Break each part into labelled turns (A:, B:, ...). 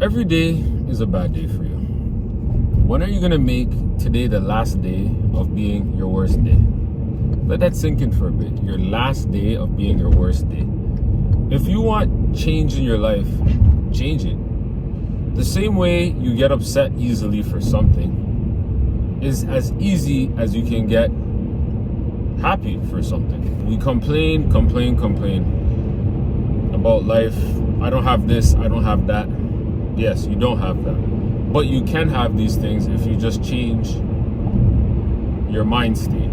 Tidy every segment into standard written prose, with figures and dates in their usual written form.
A: Every day is a bad day for you. When are you going to make today the last day of being your worst day? Let that sink in for a bit. Your last day of being your worst day. If you want change in your life, change it. The same way you get upset easily for something is as easy as you can get happy for something. We complain about life. I don't have this, I don't have that. Yes, you don't have that. But you can have these things if you just change your mind state,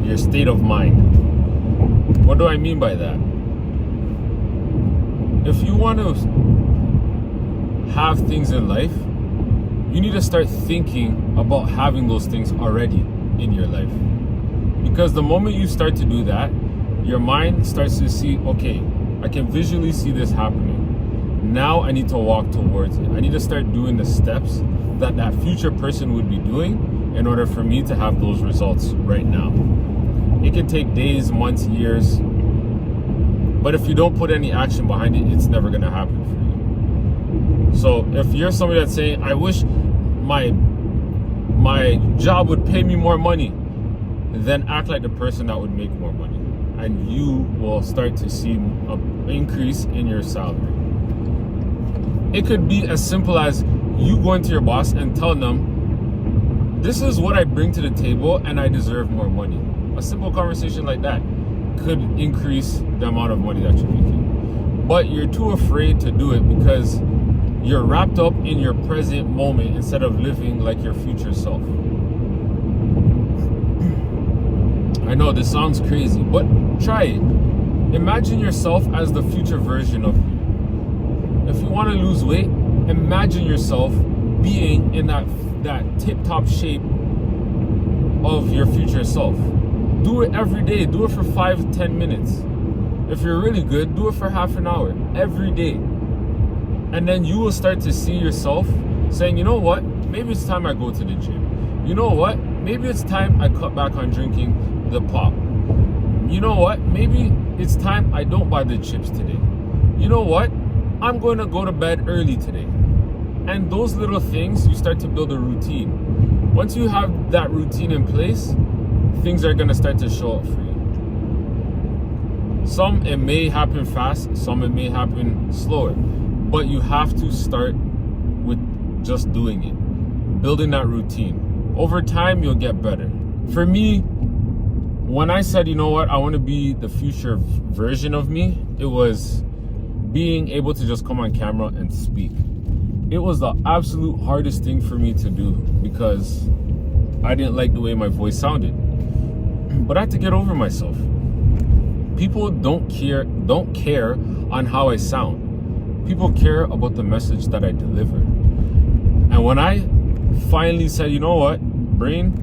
A: your state of mind. What do I mean by that? If you want to have things in life, you need to start thinking about having those things already in your life. Because the moment you start to do that, your mind starts to see, okay, I can visually see this happening. Now I need to walk towards it. I need to start doing the steps that that future person would be doing in order for me to have those results right now. It can take days, months, years, but if you don't put any action behind it, it's never going to happen for you. So if you're somebody that's saying, I wish my job would pay me more money, then act like the person that would make more money, and you will start to see an increase in your salary. It could be as simple as you going to your boss and telling them, this is what I bring to the table and I deserve more money. A simple conversation like that could increase the amount of money that you're making. But you're too afraid to do it because you're wrapped up in your present moment instead of living like your future self. I know this sounds crazy, but try it. Imagine yourself as the future version of you. If you want to lose weight, imagine yourself being in that tip-top shape of your future self. Do it every day. Do it for 5-10 minutes. If you're really good, do it for half an hour every day. And then you will start to see yourself saying, you know what? Maybe it's time I go to the gym. You know what? Maybe it's time I cut back on drinking the pop. You know what? Maybe it's time I don't buy the chips today. You know what? I'm going to go to bed early today. And those little things, you start to build a routine. Once you have that routine in place, things are going to start to show up for you. Some it may happen fast, some it may happen slower. But you have to start with just doing it. Building that routine. Over time, you'll get better. For me, when I said, you know what, I want to be the future version of me, it was being able to just come on camera and speak. It was the absolute hardest thing for me to do because I didn't like the way my voice sounded. But I had to get over myself. People don't care on how I sound. People care about the message that I deliver. And when I finally said, you know what, brain,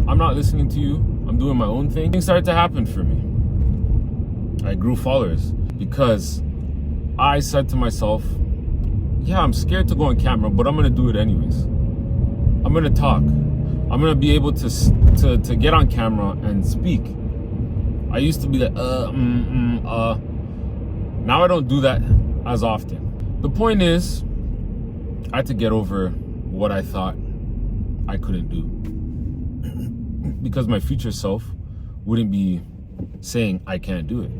A: I'm not listening to you, I'm doing my own thing, things started to happen for me. I grew followers because I said to myself, yeah, I'm scared to go on camera, but I'm going to do it anyways. I'm going to talk. I'm going to be able to get on camera and speak. I used to be like, Now I don't do that as often. The point is, I had to get over what I thought I couldn't do. Because my future self wouldn't be saying I can't do it.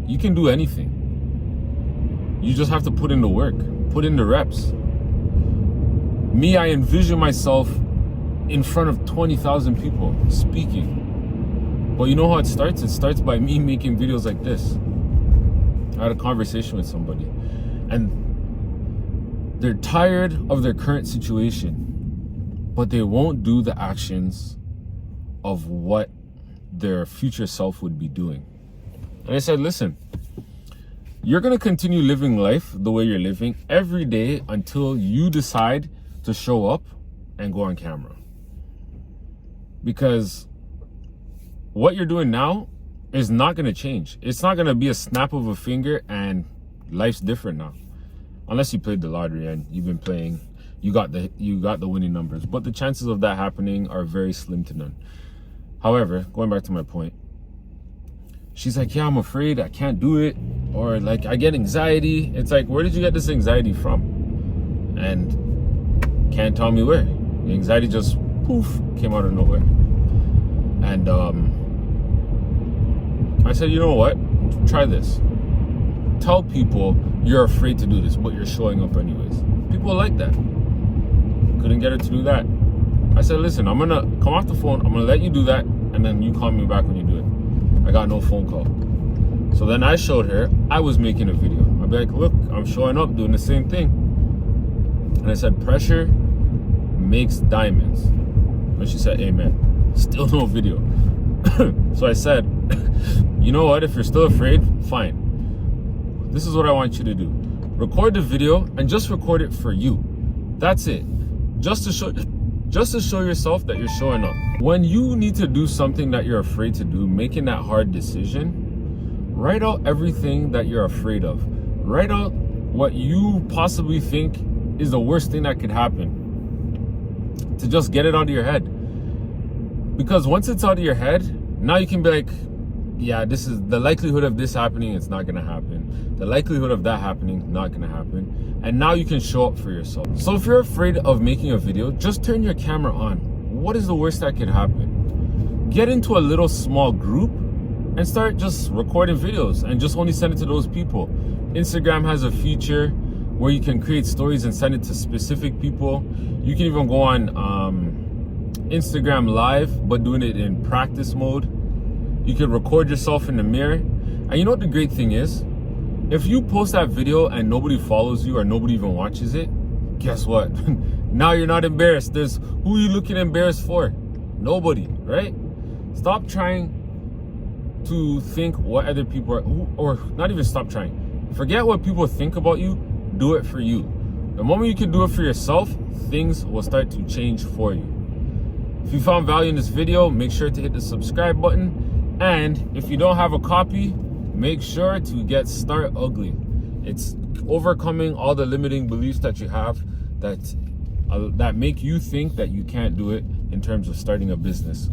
A: You can do anything. You just have to put in the work, put in the reps. Me, I envision myself in front of 20,000 people speaking. But you know how it starts? It starts by me making videos like this. I had a conversation with somebody and they're tired of their current situation, but they won't do the actions of what their future self would be doing. And I said, listen, you're going to continue living life the way you're living every day until you decide to show up and go on camera. Because what you're doing now is not going to change. It's not going to be a snap of a finger and life's different now. Unless you played the lottery and you've been playing, you got the winning numbers. But the chances of that happening are very slim to none. However, going back to my point, she's like, yeah, I'm afraid I can't do it. Or like, I get anxiety. It's like, where did you get this anxiety from? and can't tell me where. The anxiety just poof came out of nowhere. And I said, you know what? Try this. Tell people you're afraid to do this, but you're showing up anyways. People like that. Couldn't get her to do that. I said, listen, I'm gonna come off the phone, I'm gonna let you do that, and then you call me back when you do it. I got no phone call. So then I showed her I was making a video. I'd be like, look, I'm showing up doing the same thing. And I said, pressure makes diamonds. And she said, amen. Still no video. So I said, you know what, if you're still afraid, fine. This is what I want you to do. Record the video and just record it for you. That's it. Just to show yourself that you're showing up. When you need to do something that you're afraid to do, making that hard decision, write out everything that you're afraid of. Write out what you possibly think is the worst thing that could happen. To just get it out of your head. Because once it's out of your head, now you can be like, yeah, this is the likelihood of this happening, it's not gonna happen. The likelihood of that happening, not gonna happen. And now you can show up for yourself. So if you're afraid of making a video, just turn your camera on. What is the worst that could happen? Get into a little small group and start just recording videos and just only send it to those people. Instagram has a feature where you can create stories and send it to specific people. You can even go on Instagram Live, but doing it in practice mode. You can record yourself in the mirror. And you know what the great thing is? If you post that video and nobody follows you or nobody even watches it, guess what? Now you're not embarrassed. Who are you looking embarrassed for? Nobody, right? Stop trying to think what other people are, or not even stop trying. Forget what people think about you. Do it for you. The moment you can do it for yourself, things will start to change for you. If you found value in this video, make sure to hit the subscribe button. And if you don't have a copy, make sure to get Start Ugly. It's overcoming all the limiting beliefs that you have that make you think that you can't do it in terms of starting a business.